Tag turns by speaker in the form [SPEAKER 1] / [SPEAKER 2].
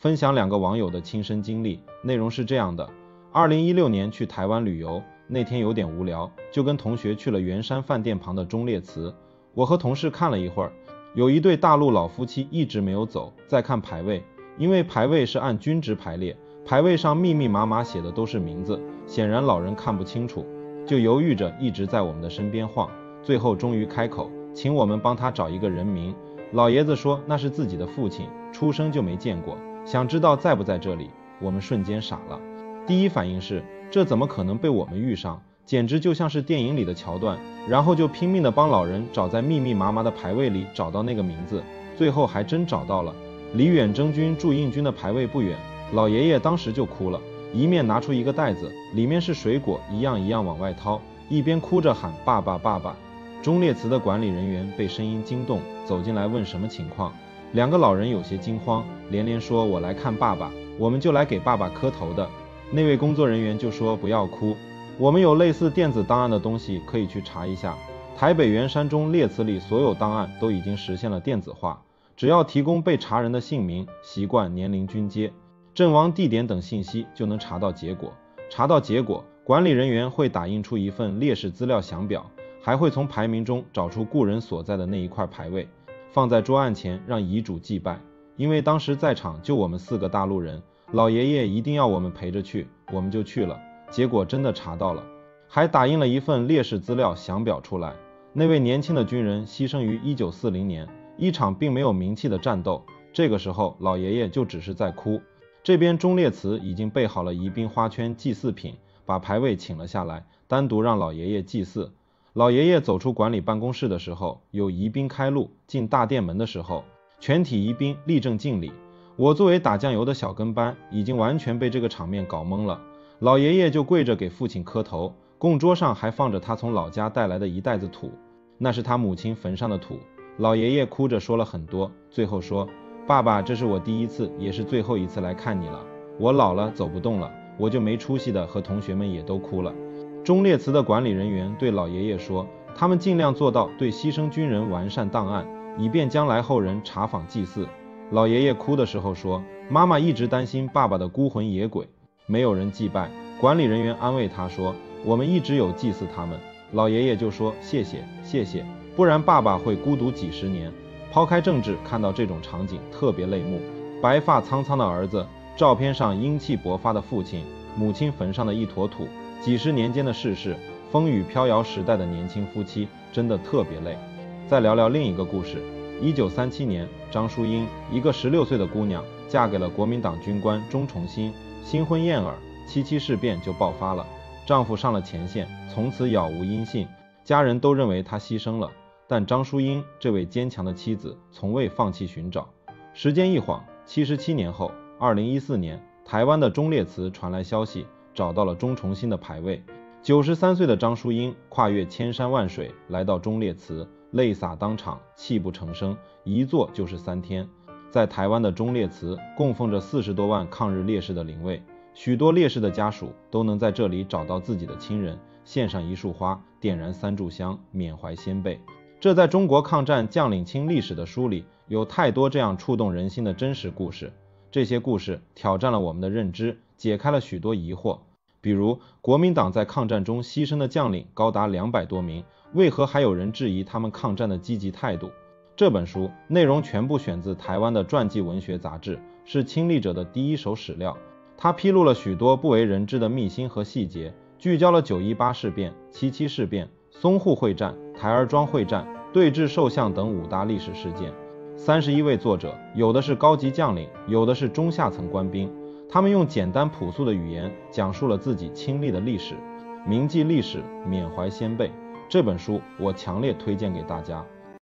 [SPEAKER 1] 分享2个网友的亲身经历，内容是这样的：2016年去台湾旅游，那天有点无聊，就跟同学去了圆山饭店旁的忠烈祠。我和同事看了一会儿，有一对大陆老夫妻一直没有走，在看牌位，因为牌位是按军职排列，牌位上密密麻麻写的都是名字，显然老人看不清楚，就犹豫着一直在我们的身边晃，最后终于开口，请我们帮他找一个人名。老爷子说那是自己的父亲，出生就没见过，想知道在不在这里。我们瞬间傻了，第一反应是这怎么可能被我们遇上，简直就像是电影里的桥段，然后就拼命的帮老人找在密密麻麻的牌位里找到那个名字，最后还真找到了，离远征军驻印军的牌位不远。老爷爷当时就哭了，一面拿出一个袋子，里面是水果，一样一样往外掏，一边哭着喊爸爸爸爸。忠烈祠的管理人员被声音惊动，走进来问什么情况。2个老人有些惊慌，连连说我来看爸爸，我们就来给爸爸磕头的。那位工作人员就说不要哭，我们有类似电子档案的东西可以去查一下，台北圆山忠烈祠里所有档案都已经实现了电子化，只要提供被查人的姓名、习惯、年龄、军阶、阵亡地点等信息就能查到结果。查到结果，管理人员会打印出一份烈士资料详表，还会从排名中找出故人所在的那一块牌位，放在桌案前让遗嘱祭拜。因为当时在场就我们4个大陆人，老爷爷一定要我们陪着去，我们就去了，结果真的查到了，还打印了一份烈士资料详表出来。那位年轻的军人牺牲于1940年，一场并没有名气的战斗。这个时候老爷爷就只是在哭。这边忠烈祠已经备好了宜宾花圈祭祀品，把牌位请了下来，单独让老爷爷祭祀。老爷爷走出管理办公室的时候，有宜宾开路，进大殿门的时候，全体宜宾立正敬礼。我作为打酱油的小跟班，已经完全被这个场面搞懵了。老爷爷就跪着给父亲磕头，供桌上还放着他从老家带来的一袋子土，那是他母亲坟上的土。老爷爷哭着说了很多，最后说，爸爸，这是我第一次也是最后一次来看你了，我老了走不动了。我就没出息的和同学们也都哭了。忠烈祠的管理人员对老爷爷说，他们尽量做到对牺牲军人完善档案，以便将来后人查访祭祀。老爷爷哭的时候说，妈妈一直担心爸爸的孤魂野鬼，没有人祭拜。管理人员安慰他说，我们一直有祭祀他们。老爷爷就说，谢谢谢谢，不然爸爸会孤独几十年。抛开政治，看到这种场景特别泪目。白发苍苍的儿子，照片上英气勃发的父亲，母亲坟上的一坨土，几十年间的世事，风雨飘摇时代的年轻夫妻，真的特别累。再聊聊另一个故事。1937年，张淑英，一个16岁的姑娘，嫁给了国民党军官钟崇新，新婚燕尔，77事变就爆发了，丈夫上了前线，从此杳无音信，家人都认为她牺牲了。但张淑英这位坚强的妻子从未放弃寻找。时间一晃，77年后，2014年，台湾的忠烈祠传来消息，找到了钟崇新的牌位。93岁的张淑英跨越千山万水来到忠烈祠，泪洒当场，泣不成声，一坐就是3天。在台湾的忠烈祠供奉着40多万抗日烈士的灵位，许多烈士的家属都能在这里找到自己的亲人，献上一束花，点燃3炷香，缅怀先辈。这在中国抗战将领清历史的书里有太多这样触动人心的真实故事。这些故事挑战了我们的认知，解开了许多疑惑。比如国民党在抗战中牺牲的将领高达200多名，为何还有人质疑他们抗战的积极态度？这本书内容全部选自台湾的传记文学杂志，是亲历者的第一手史料。它披露了许多不为人知的秘辛和细节，聚焦了918事变、77事变、淞沪会战、台儿庄会战、对峙受相等5大历史事件。31位作者，有的是高级将领，有的是中下层官兵，他们用简单朴素的语言讲述了自己亲历的历史，铭记历史，缅怀先辈。这本书我强烈推荐给大家。